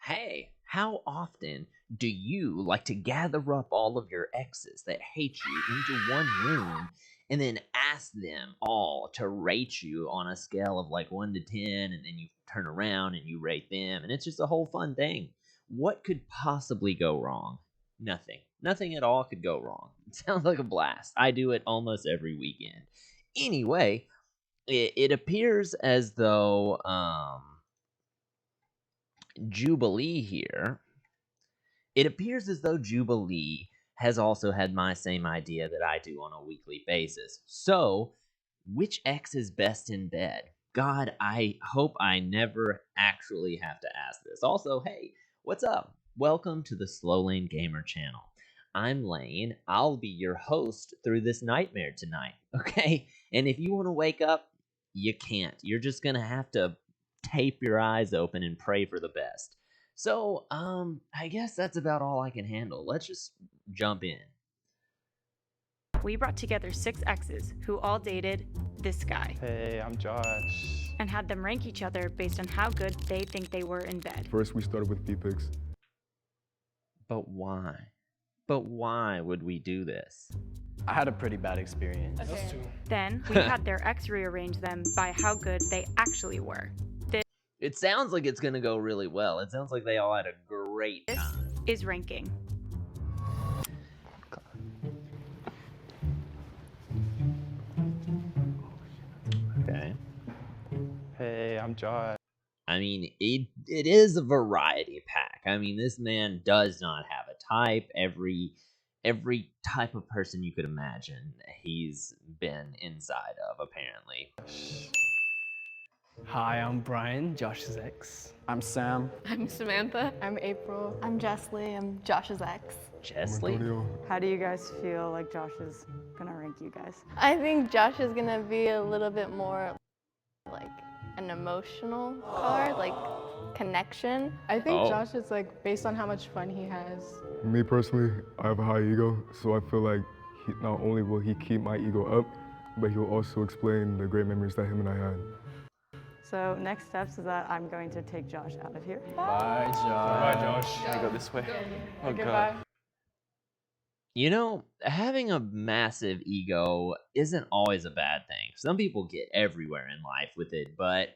Hey, how often do you like to gather up all of your exes that hate you into one room and then ask them all to rate you on a scale of like 1 to 10, and then you turn around and you rate them, and it's just a whole fun thing? What could possibly go wrong? Nothing. Nothing at all could go wrong. It sounds like a blast. I do it almost every weekend. Anyway, it appears as though Jubilee here, it appears as though Jubilee has also had my same idea that I do on a weekly basis. So, which ex is best in bed? God, I hope I never actually have to ask this. Also, hey, what's up? Welcome to the Slow Lane Gamer channel. I'm Lane. I'll be your host through this nightmare tonight, okay? And if you want to wake up, you can't. You're just going to have to tape your eyes open and pray for the best. So, I guess that's about all I can handle. Let's just jump in. We brought together 6 exes who all dated this guy Hey, I'm Josh. and had them rank each other based on how good they think they were in bed. First, we started with P-Pics. But why? But why would we do this? I had a pretty bad experience. Then we had their ex rearrange them by how good they actually were. It sounds like it's gonna go really well. It sounds like they all had a great This time. is ranking. Okay. Hey, I'm Josh. I mean, it is a variety pack. I mean, this man does not have a type. Every type of person you could imagine, he's been inside of, apparently. Hi, I'm Brian, Josh's ex. I'm Sam. I'm Samantha. I'm April. I'm Jessley. I'm Josh's ex. Chesley? Antonio. How do you guys feel like Josh is gonna rank you guys? I think Josh is gonna be a little bit more like an emotional card, like connection. I think Oh. Josh is like based on how much fun he has. Me personally, I have a high ego, so I feel like not only will he keep my ego up, but he'll also explain the great memories that him and I had. So next steps is that I'm going to take Josh out of here. Bye, Josh. Bye, Josh. Can I go this way? Oh, Goodbye. God. You know, having a massive ego isn't always a bad thing. Some people get everywhere in life with it, but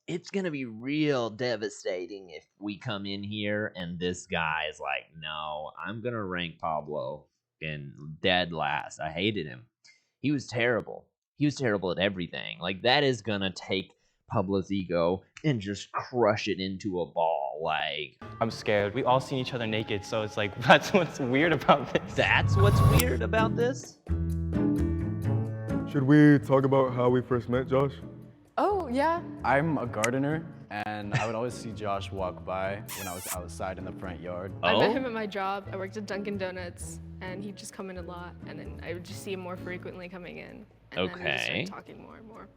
it's going to be real devastating if we come in here and this guy is like, no, I'm going to rank Pablo in dead last. I hated him. He was terrible. He was terrible at everything. Like, that is going to take Pablo's ego and just crush it into a ball. Like, I'm scared. We all seen each other naked, so it's like, that's what's weird about this. that's what's weird about this? Should we talk about how we first met, Josh? Oh yeah. I'm a gardener, and I would always see Josh walk by when I was outside in the front yard. I met Oh? him at my job. I worked at Dunkin' Donuts, and he'd just come in a lot, and then I would just see him more frequently coming in. And then we just Okay. started talking more and more.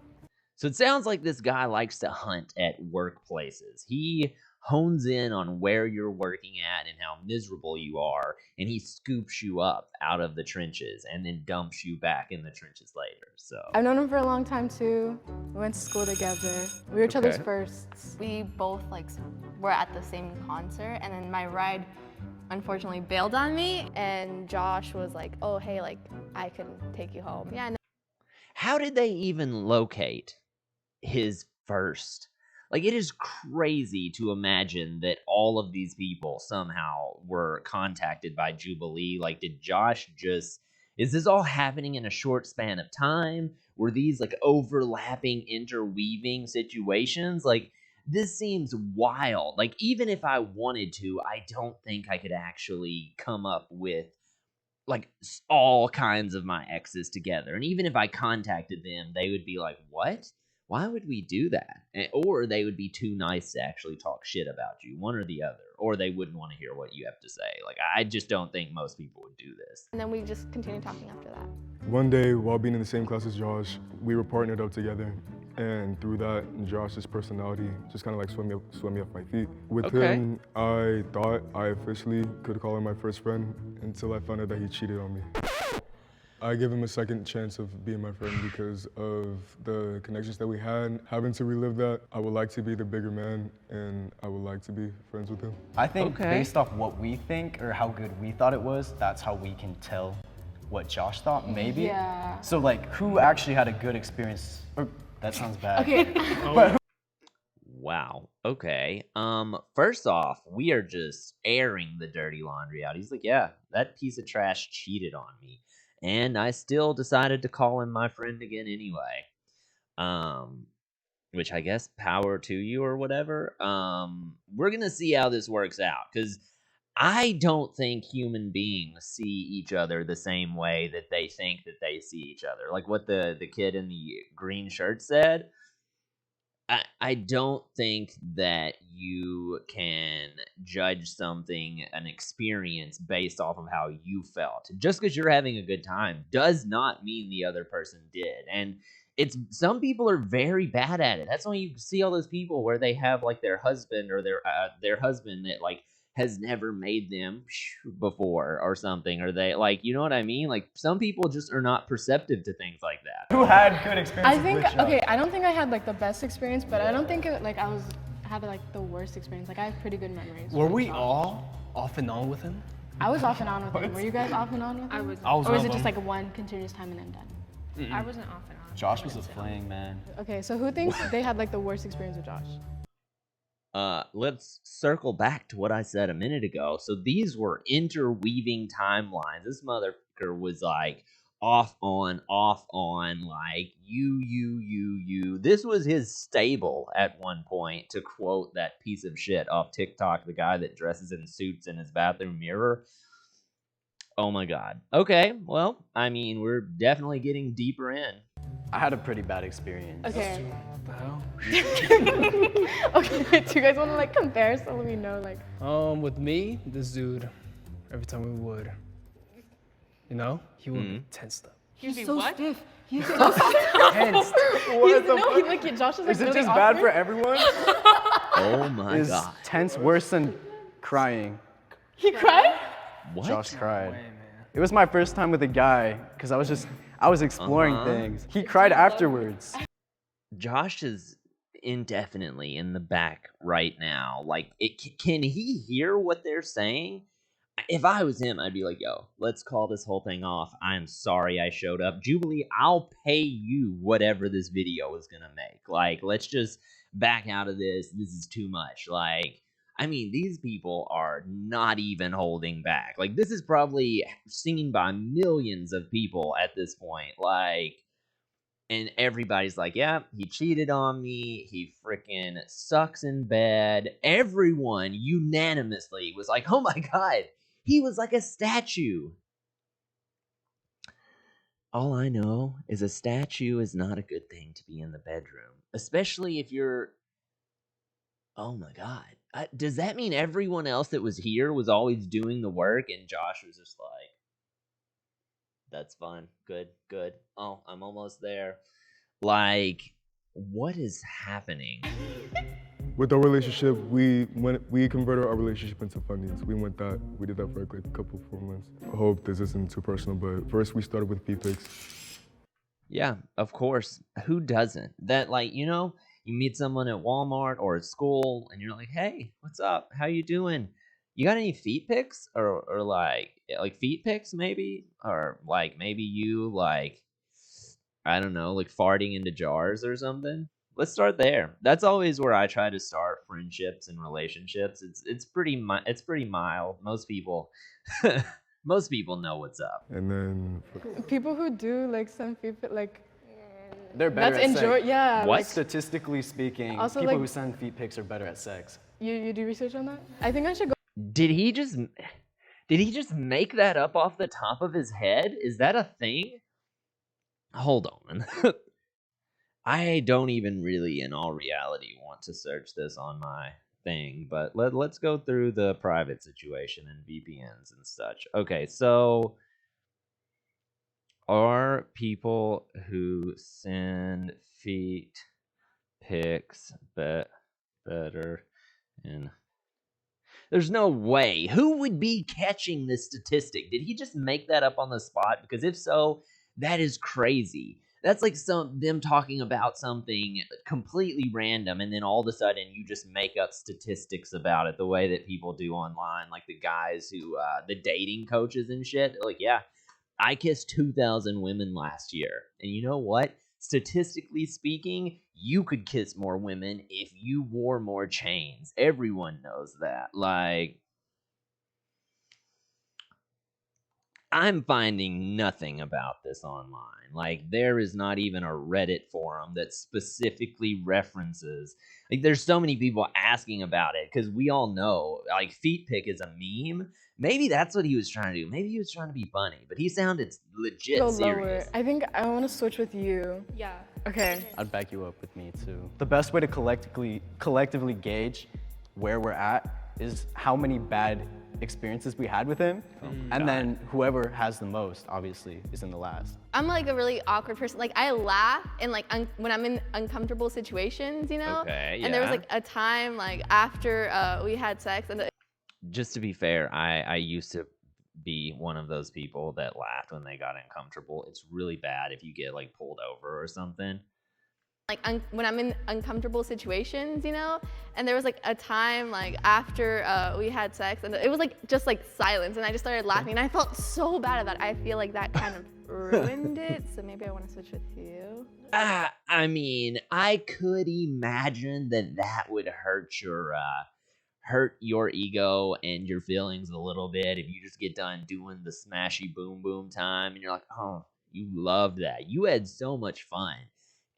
So it sounds like this guy likes to hunt at workplaces. He hones in on where you're working at and how miserable you are, and he scoops you up out of the trenches and then dumps you back in the trenches later. So I've known him for a long time too. We went to school together. We were each other's Okay. firsts. We both like were at the same concert, and then my ride unfortunately bailed on me. And Josh was like, "Oh hey, like I can take you home." Yeah. And how did they even locate his first? Like, it is crazy to imagine that all of these people somehow were contacted by Jubilee. Like, did Josh just, is this all happening in a short span of time? Were these like overlapping, interweaving situations? Like, this seems wild. Like, even if I wanted to, I don't think I could actually come up with like all kinds of my exes together. And even if I contacted them, they would be like, what? Why would we do that? Or they would be too nice to actually talk shit about you, one or the other. Or they wouldn't want to hear what you have to say. Like, I just don't think most people would do this. then we just continued talking after that. One day, while being in the same class as Josh, we were partnered up together. And through that, Josh's personality just kind of like swept me off my feet. With Okay. him, I thought I officially could call him my first friend until I found out that he cheated on me. I give him a second chance of being my friend because of the connections that we had. Having to relive that, I would like to be the bigger man, and I would like to be friends with him. I think Okay. based off what we think or how good we thought it was, that's how we can tell what Josh thought, maybe. Yeah. So like, who actually had a good experience? Or that sounds bad. Okay. Wow. Okay. First off, we are just airing the dirty laundry out. He's like, yeah, that piece of trash cheated on me. And I still decided to call him my friend again anyway. Which I guess power to you or whatever. We're gonna see how this works out, because I don't think human beings see each other the same way that they think that they see each other. Like what the kid in the green shirt said. I don't think that you can judge something, an experience, based off of how you felt. Just because you're having a good time does not mean the other person did. And it's some people are very bad at it. That's why you see all those people where they have like their husband or their husband that like has never made them before or something, or they like, you know what I mean? Like some people just are not perceptive to things like that. Who had good experiences I think with Josh? okay. I don't think I had like the best experience, but I don't think it, like I had like the worst experience. Like I have pretty good memories. Were with we Josh. all off and on with him? I was off and on with him. Were you guys off and on with him? I was. I was Or was one it of just them. like one continuous time and then done? I wasn't off and on. Josh was a fling, man. Okay, so who thinks they had like the worst experience with Josh? Let's circle back to what I said a minute ago. So these were interweaving timelines. This motherfucker was like off on, like you. This was his stable at one point, to quote that piece of shit off TikTok, the guy that dresses in suits in his bathroom mirror. Oh my god. Okay, well, I mean, we're definitely getting deeper in. I had a pretty bad experience. Okay. What the hell? Okay. Do you guys want to like compare so we know like? With me, this dude, every time we would, you know, he would be tensed up. He's so what? stiff. He's so Tensed. Josh is like Is it really just bad for awkward. everyone? Oh my Is god. tense worse than crying? He cried? What? Josh cried. It was my first time with a guy, because I was exploring things. He cried afterwards. Josh is indefinitely in the back right now. Like, can he hear what they're saying? If I was him, I'd be like, yo, let's call this whole thing off. I'm sorry I showed up. Jubilee, I'll pay you whatever this video is gonna make. Like, let's just back out of this. This is too much. Like, I mean, these people are not even holding back. Like, this is probably seen by millions of people at this point. Like, and everybody's like, yeah, he cheated on me. He freaking sucks in bed. Everyone unanimously was like, oh my god, he was like a statue. All I know is a statue is not a good thing to be in the bedroom, especially if you're. Oh my god. Does that mean everyone else that was here was always doing the work and Josh was just like, that's fun. Good. Oh, I'm almost there. Like, what is happening? With our relationship, we converted our relationship into fundings. We did that for like a couple 4 months. I hope this isn't too personal, but first we started with feet pics. Yeah, of course. Who doesn't? That, like, you know, you meet someone at Walmart or at school and you're like, hey, what's up? How you doing? You got any feet pics? Or like feet pics maybe? Or like maybe you like, I don't know, like farting into jars or something? Let's start there. That's always where I try to start friendships and relationships. It's pretty mild. Most people most people know what's up. And then People who do like some people like They're better that's at enjoy. sex. Yeah. What? Like, Statistically speaking, Also, people like- who send feet pics are better at sex. you do research on that? I think I should go. Did he just make that up off the top of his head? Is that a thing? Hold on. I don't even really, in all reality, want to search this on my thing, but let's go through the private situation and VPNs and such. Okay, so are people who send feet pics better in... There's no way. Who would be catching this statistic? Did he just make that up on the spot? Because if so, That is crazy. That's like them talking about something completely random, and then all of a sudden you just make up statistics about it the way that people do online, like the guys who the dating coaches and shit. They're like, yeah, I kissed 2,000 women last year, and you know what? Statistically speaking, you could kiss more women if you wore more chains. Everyone knows that. Like, I'm finding nothing about this online. Like, there is not even a Reddit forum that specifically references. Like, there's so many people asking about it because we all know, like, feet pick is a meme. Maybe that's what he was trying to do. Maybe he was trying to be funny, but he sounded legit Go serious. lower. I think I want to switch with you. Yeah. Okay. I'd back you up with me too. The best way to collectively gauge where we're at is how many bad experiences we had with him, and then whoever has the most, obviously, is in the last. I'm like a really awkward person. Like I laugh and like when I'm in uncomfortable situations, you know. Okay, And there was yeah. like a time like after we had sex and Just to be fair, I used to be one of those people that laughed when they got uncomfortable. It's really bad if you get like pulled over or something. like when I'm in uncomfortable situations, you know. And there was like a time like after we had sex and it was like just like silence and I just started laughing and I felt so bad about it. I feel like that kind of ruined it. So maybe I want to switch with you. I mean, I could imagine that would hurt your ego and your feelings a little bit if you just get done doing the smashy boom boom time and you're like, oh, you loved that. You had so much fun.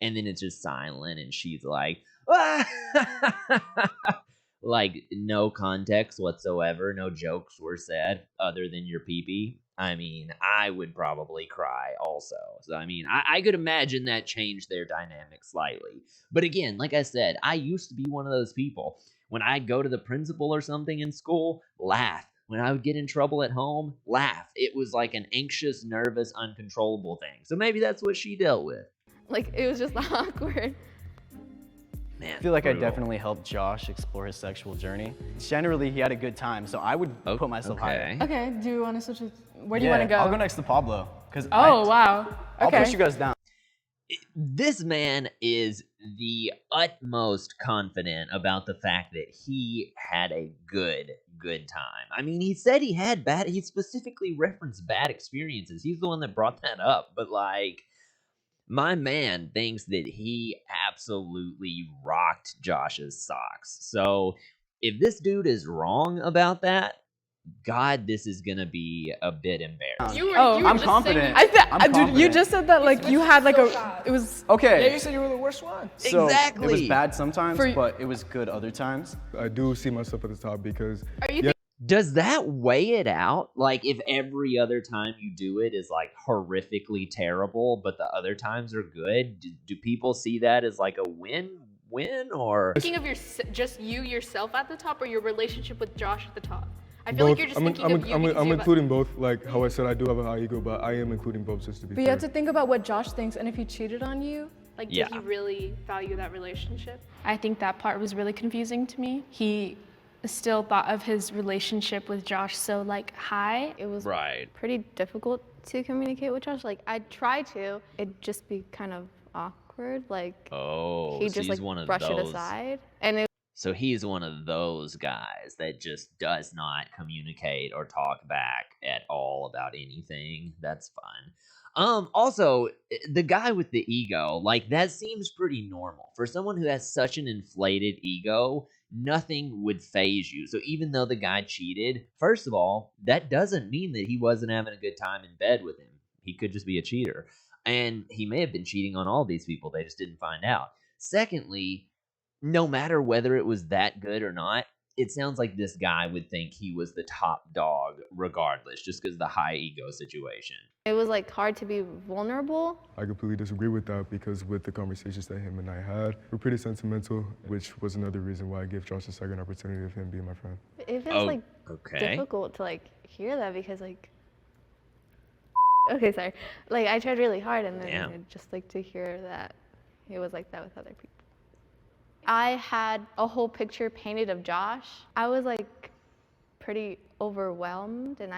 And then it's just silent and she's like, ah! Like no context whatsoever, no jokes were said other than your pee-pee. I mean, I would probably cry also. So, I mean, I could imagine that changed their dynamic slightly. But again, like I said, I used to be one of those people. When I'd go to the principal or something in school, laugh. When I would get in trouble at home, laugh. It was like an anxious, nervous, uncontrollable thing. So maybe that's what she dealt with. Like it was just awkward. Man, I feel like I brutal. definitely helped Josh explore his sexual journey. Generally, he had a good time, so I would put myself higher. Okay. Do you want to switch with? Where do you Yeah, want to go? I'll go next to Pablo, because Oh wow. I'll Okay. push you guys down. This man is the utmost confident about the fact that he had a good time. I mean, he said he specifically referenced bad experiences. He's the one that brought that up, but like, my man thinks that he absolutely rocked Josh's socks. So if this dude is wrong about that, God, this is gonna be a bit embarrassing. You were I'm just confident. saying- I'm Dude, you confident. just said that like you had like a. It was. Okay. Yeah, you said you were the worst one. So Exactly. It was bad sometimes, For- but it was good other times. I do see myself at the top because Are you Does that weigh it out? Like, if every other time you do it is like horrifically terrible, but the other times are good, do people see that as like a win or? thinking of just you yourself at the top or your relationship with Josh at the top? I feel like you're just thinking of you because I'm you have including both. Like how I said, I do have a high ego, but I am including both just to be But you fair. have to think about what Josh thinks, and if he cheated on you, like, Yeah. did he really value that relationship? I think that part was really confusing to me. He still thought of his relationship with Josh so like high. It was Right. pretty difficult to communicate with Josh. Like I'd try to, it'd just be kind of awkward. Like Oh, he'd so just he's like one of brush it those. aside, and it So he's one of those guys that just does not communicate or talk back at all about anything. That's fun. Also, the guy with the ego, like that seems pretty normal. For someone who has such an inflated ego, nothing would phase you. So even though the guy cheated, first of all, that doesn't mean that he wasn't having a good time in bed with him. He could just be a cheater. And he may have been cheating on all these people. They just didn't find out. Secondly, no matter whether it was that good or not, it sounds like this guy would think he was the top dog regardless, just because of the high ego situation. was like hard to be vulnerable. I completely disagree with that because with the conversations that him and I had, we're pretty sentimental, which was another reason why I gave Josh a second opportunity of him being my friend. It feels like Okay. difficult to like hear that because like okay, sorry. Like I tried really hard and then Damn. I'd just like to hear that it was like that with other people. I had a whole picture painted of Josh. I was like pretty overwhelmed and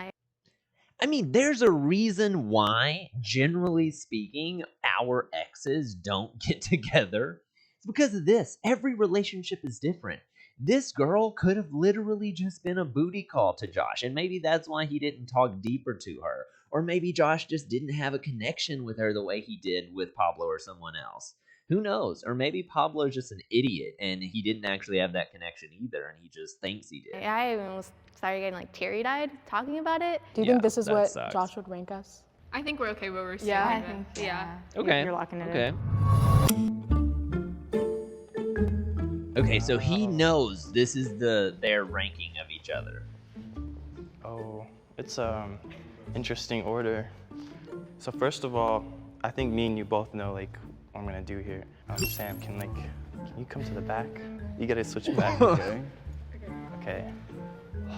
I mean, there's a reason why, generally speaking, our exes don't get together. It's because of this. Every relationship is different. This girl could have literally just been a booty call to Josh, and maybe that's why he didn't talk deeper to her. Or maybe Josh just didn't have a connection with her the way he did with Pablo or someone else. Who knows? Or maybe Pablo's just an idiot and he didn't actually have that connection either and he just thinks he did. I almost started getting like teary-eyed talking about it. Do you Yeah, think this is that what sucks. Josh would rank us? I think we're okay where we're sitting. Yeah. I at. think, Yeah. Okay. You're locking it Okay. in. Okay, so he knows this is their ranking of each other. Oh, it's interesting order. So first of all, I think me and you both know like what I'm gonna do here. Sam, can you come to the back? You gotta switch back. Okay. Okay.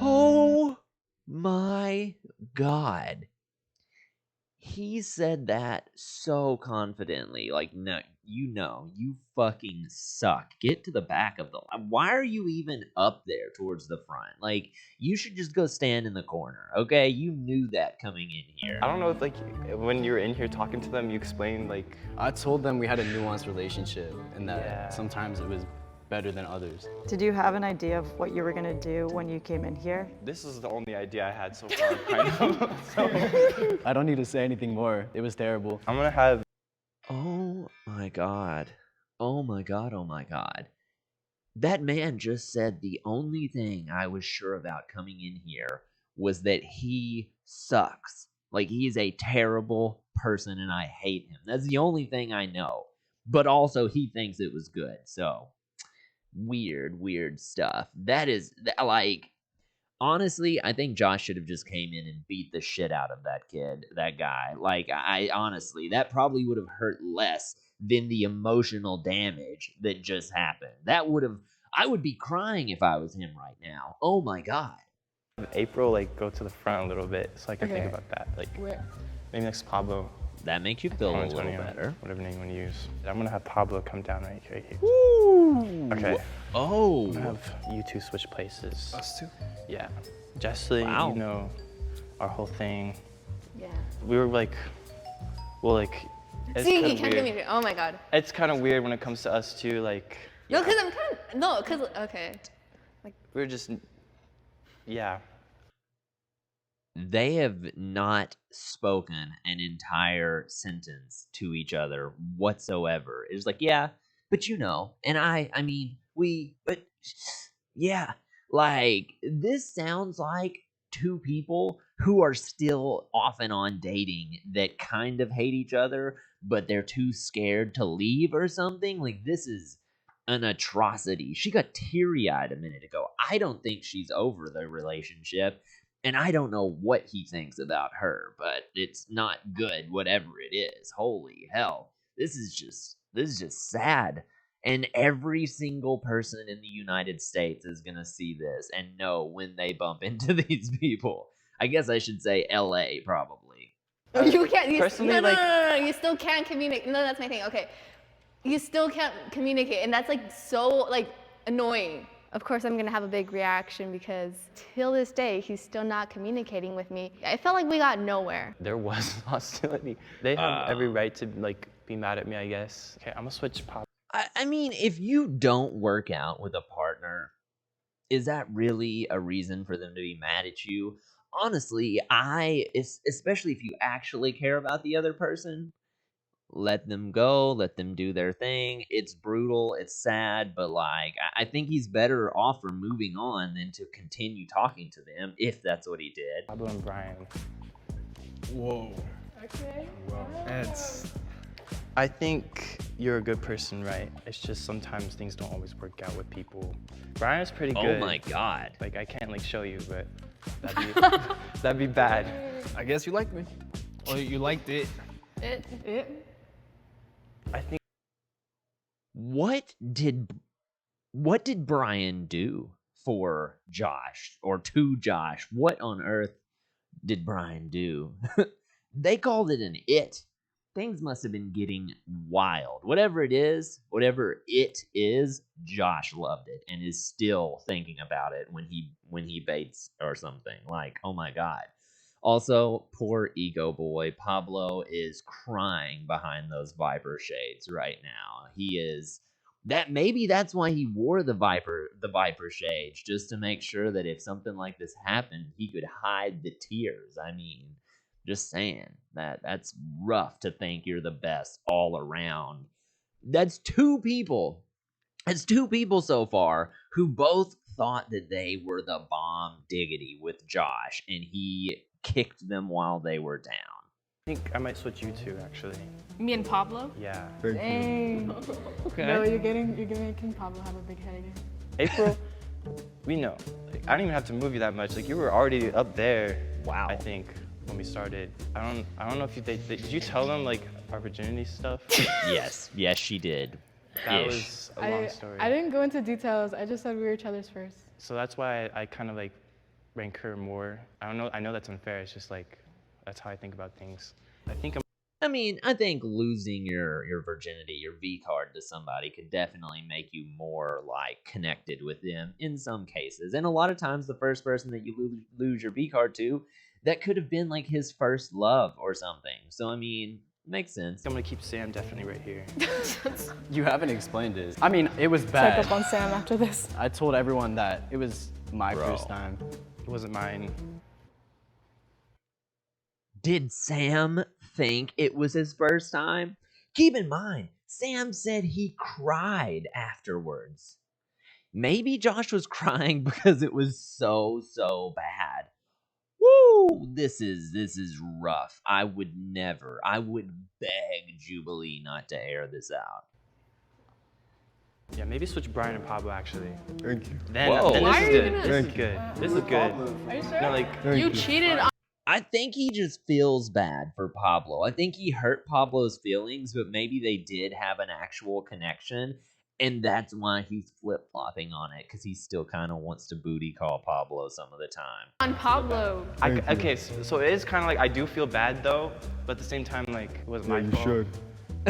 Oh my God. He said that so confidently. Like, no, you fucking suck. Get to the back of the line. Why are you even up there towards the front? Like, you should just go stand in the corner, okay? You knew that coming in here. I don't know if like when you were in here talking to them, you explained like I told them we had a nuanced relationship and that Yeah. sometimes it was better than others. Did you have an idea of what you were gonna do when you came in here? this is the only idea I had so far. Kind of. So I don't need to say anything more. It was terrible. I'm gonna have Oh my God. Oh my God. Oh my God. That man just said the only thing I was sure about coming in here was that he sucks. Like, he's a terrible person and I hate him. That's the only thing I know. But also, he thinks it was good. So, weird stuff. That is, like, honestly, I think Josh should have just came in and beat the shit out of that guy. Like, I honestly, that probably would have hurt less than the emotional damage that just happened. I would be crying if I was him right now. Oh my God. April like go to the front a little bit so I can think Okay. about that. Like Where? maybe next to Pablo. That makes you feel a little Antonio, better. Whatever name you want to use. I'm gonna have Pablo come down right here. Okay. Oh. I'm gonna have you two switch places. Us too. Yeah. Just so Wow. you know, our whole thing. Yeah. We were like, well, like. It's See, kinda he can't weird. communicate. Oh my God. It's kind of weird when it comes to us too. Like. No, because I'm kind of, no, because, okay. We're just. Yeah. They have not spoken an entire sentence to each other whatsoever. It's like, yeah, but you know, and I mean, but yeah, like, this sounds like two people who are still off and on dating that kind of hate each other, but they're too scared to leave or something. Like, this is an atrocity. She got teary-eyed a minute ago. I don't think she's over the relationship. And I don't know what he thinks about her, but it's not good, whatever it is. Holy hell. This is just sad. And every single person in the United States is going to see this and know when they bump into these people. I guess I should say LA, probably. You can't, personally, no, like- you still can't communicate. No, that's my thing. Okay. You still can't communicate, and that's like so like annoying. Of course, I'm gonna have a big reaction because till this day, he's still not communicating with me. I felt like we got nowhere. There was hostility. They have every right to like be mad at me, I guess. Okay, I'm gonna switch Pablo. I mean, if you don't work out with a partner, is that really a reason for them to be mad at you? Honestly, especially if you actually care about the other person, let them go, let them do their thing. It's brutal, it's sad, but like, I think he's better off for moving on than to continue talking to them if that's what he did. Pablo and Brian. Whoa. Okay. That's I think you're a good person, right? It's just sometimes things don't always work out with people. Brian's pretty Oh good. my God. Like I can't like show you, but that'd be bad. I guess you liked me. Or you liked it. I think What did Brian do for Josh or to Josh? What on earth did Brian do? They called it an it. Things must have been getting wild. Whatever it is, Josh loved it and is still thinking about it when he baits or something. Like, oh my God. Also, poor ego boy Pablo is crying behind those viper shades right now. He is that maybe that's why he wore the viper shades, just to make sure that if something like this happened, he could hide the tears. I mean, just saying that's rough to think you're the best all around. That's two people. It's two people so far who both thought that they were the bomb diggity with Josh, and he kicked them while they were down. I think I might switch you two actually. Me and Pablo? Yeah. Thank you. Dang. Okay. No, you're making Pablo have a big head again. April, we know. Like, I don't even have to move you that much. Like you were already up there. Wow. I think when we started. I don't know if did you tell them like our virginity stuff? Yes, she did. That Ish. was a long story. I didn't go into details. I just said we were each other's first. So that's why I kind of like rank her more. I know that's unfair. It's just like that's how I think about things. I mean, I think losing your virginity, your V card to somebody could definitely make you more like connected with them in some cases. And a lot of times the first person that you lose your V card to, that could have been like his first love or something. So I mean, makes sense. I'm gonna keep Sam definitely right here. You haven't explained it. I mean, it was Check bad. up on Sam after this. I told everyone that it was my Bro. first time. It wasn't mine. Did Sam think it was his first time? Keep in mind, Sam said he cried afterwards. Maybe Josh was crying because it was so bad. Woo! This is rough. I would beg Jubilee not to air this out. Yeah, maybe switch Brian and Pablo actually. Thank you. Then, Whoa. then Why this are is you good. gonna- This is Thank good. This is good. Are you sure? No, like Thank You cheated on. I think he just feels bad for Pablo. I think he hurt Pablo's feelings, but maybe they did have an actual connection, and that's why he's flip-flopping on it, because he still kind of wants to booty call Pablo some of the time. On Pablo. Thank you. okay, so it is kind of like I do feel bad though, but at the same time like it was Yeah, my you fault. should.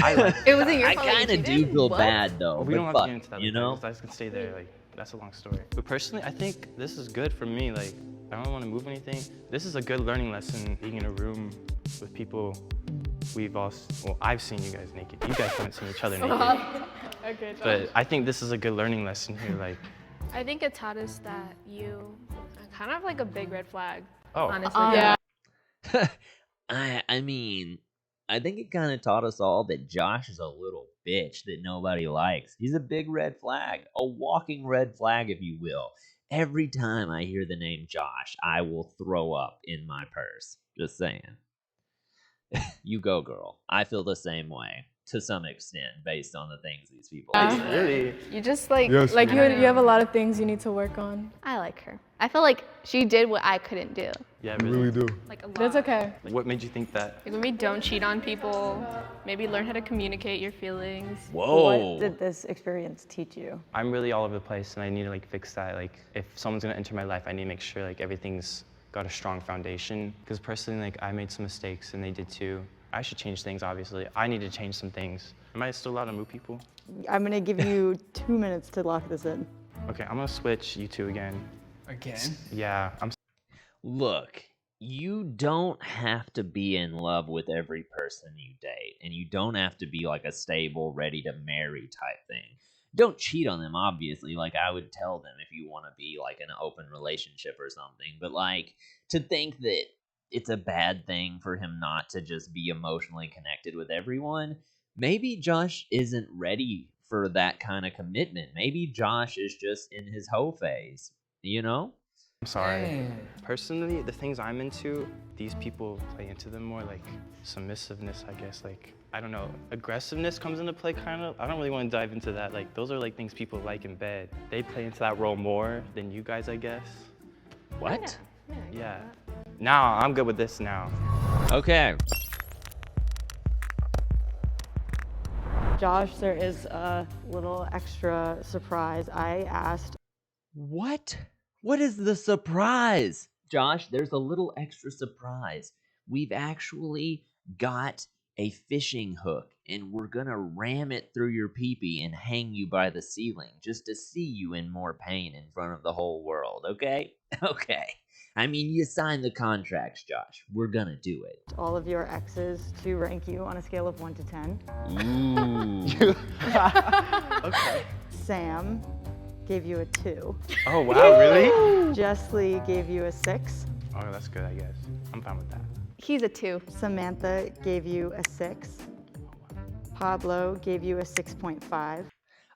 I like. It wasn't your I fault. that you kind of do cheated? feel What? bad, though. We but don't have to fuck, get into that. you like, know? I just can stay there. Like that's a long story. But personally, I think this is good for me. Like I don't want to move anything. This is a good learning lesson. Being in a room with people I've seen you guys naked. You guys haven't seen each other naked. Okay, Josh. But I think this is a good learning lesson here. Like, I think it taught us that you are kind of like a big red flag. oh, Honestly. Yeah. I mean, I think it kind of taught us all that Josh is a little bitch that nobody likes. He's a big red flag, a walking red flag, if you will. Every time I hear the name Josh, I will throw up in my purse. Just saying. You go, girl. I feel the same way to some extent based on the things these people say. really? You just like Yes, Like we you, do. you have a lot of things you need to work on. I like her. I feel like she did what I couldn't do. Yeah, We really. really do. like a lot. That's okay. Like, what made you think that? Like maybe don't cheat on people. Maybe learn how to communicate your feelings. Whoa. What did this experience teach you? I'm really all over the place, and I need to like fix that. Like, if someone's gonna enter my life, I need to make sure like everything's got a strong foundation. Because personally, like I made some mistakes, and they did too. I should change things. Obviously, I need to change some things. Am I still allowed to move people? I'm gonna give you 2 minutes to lock this in. Okay, I'm gonna switch you two again. Again? Yeah, I'm. Look, you don't have to be in love with every person you date, and you don't have to be like a stable, ready to marry type thing. Don't cheat on them, obviously. Like, I would tell them if you want to be like in an open relationship or something. But like, to think that it's a bad thing for him not to just be emotionally connected with everyone, maybe Josh isn't ready for that kind of commitment. Maybe Josh is just in his hoe phase, you know? I'm sorry. Dang. Personally, the things I'm into, these people play into them more, like submissiveness, I guess. Like, I don't know, aggressiveness comes into play, kind of. I don't really want to dive into that. Like, those are like things people like in bed. They play into that role more than you guys, I guess. What? Yeah. Now, I'm good with this now. Okay. Josh, there is a little extra surprise. I asked. What? What is the surprise? Josh, there's a little extra surprise. We've actually got a fishing hook, and we're gonna ram it through your peepee and hang you by the ceiling just to see you in more pain in front of the whole world, okay? Okay. I mean, you signed the contracts, Josh. We're gonna do it. all of your exes to rank you on a scale of 1 to 10. Ooh. Okay. Sam gave you a 2. Oh wow, really? Jessley gave you a 6. Oh, that's good, I guess. I'm fine with that. He's a 2. Samantha gave you a 6. Pablo gave you a 6.5.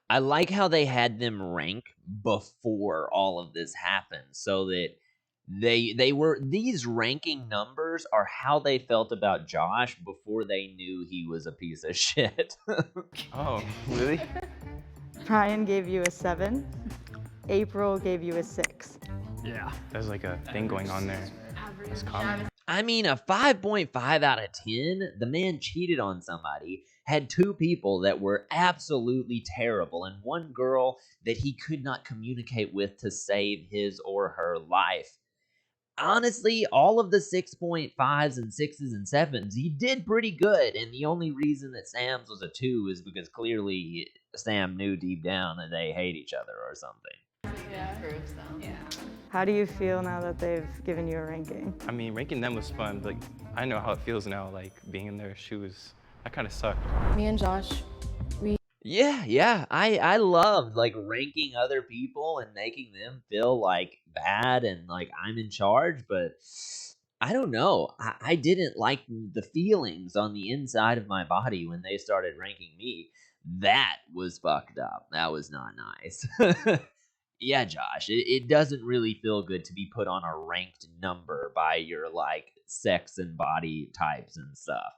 I like how they had them rank before all of this happened, so that they were these ranking numbers are how they felt about Josh before they knew he was a piece of shit. Oh, really? Ryan gave you a 7. April gave you a 6. Yeah. There's like a thing going on there. That's common. I mean, a 5.5 out of 10. The man cheated on somebody, had 2 people that were absolutely terrible, and 1 girl that he could not communicate with to save his or her life. Honestly, all of the 6.5s and 6s and 7s, he did pretty good, and the only reason that Sam's was a 2 is because clearly Sam knew deep down that they hate each other or something. How do you feel now that they've given you a ranking? I mean, ranking them was fun, but I know how it feels now, like being in their shoes. That kind of sucked. Me and Josh, Yeah. I loved like ranking other people and making them feel like bad and like I'm in charge, but I don't know. I didn't like the feelings on the inside of my body when they started ranking me. That was fucked up. That was not nice. Yeah, Josh, it doesn't really feel good to be put on a ranked number by your like sex and body types and stuff.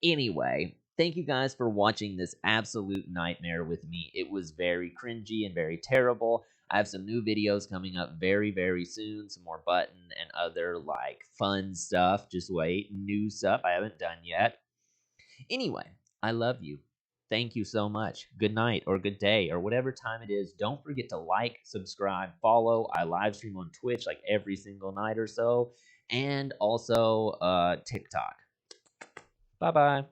Anyway, thank you guys for watching this absolute nightmare with me. It was very cringy and very terrible. I have some new videos coming up very, very soon. Some more button and other like fun stuff. Just wait. New stuff I haven't done yet. Anyway, I love you. Thank you so much. Good night or good day or whatever time it is. Don't forget to like, subscribe, follow. I live stream on Twitch like every single night or so. And also TikTok. Bye-bye.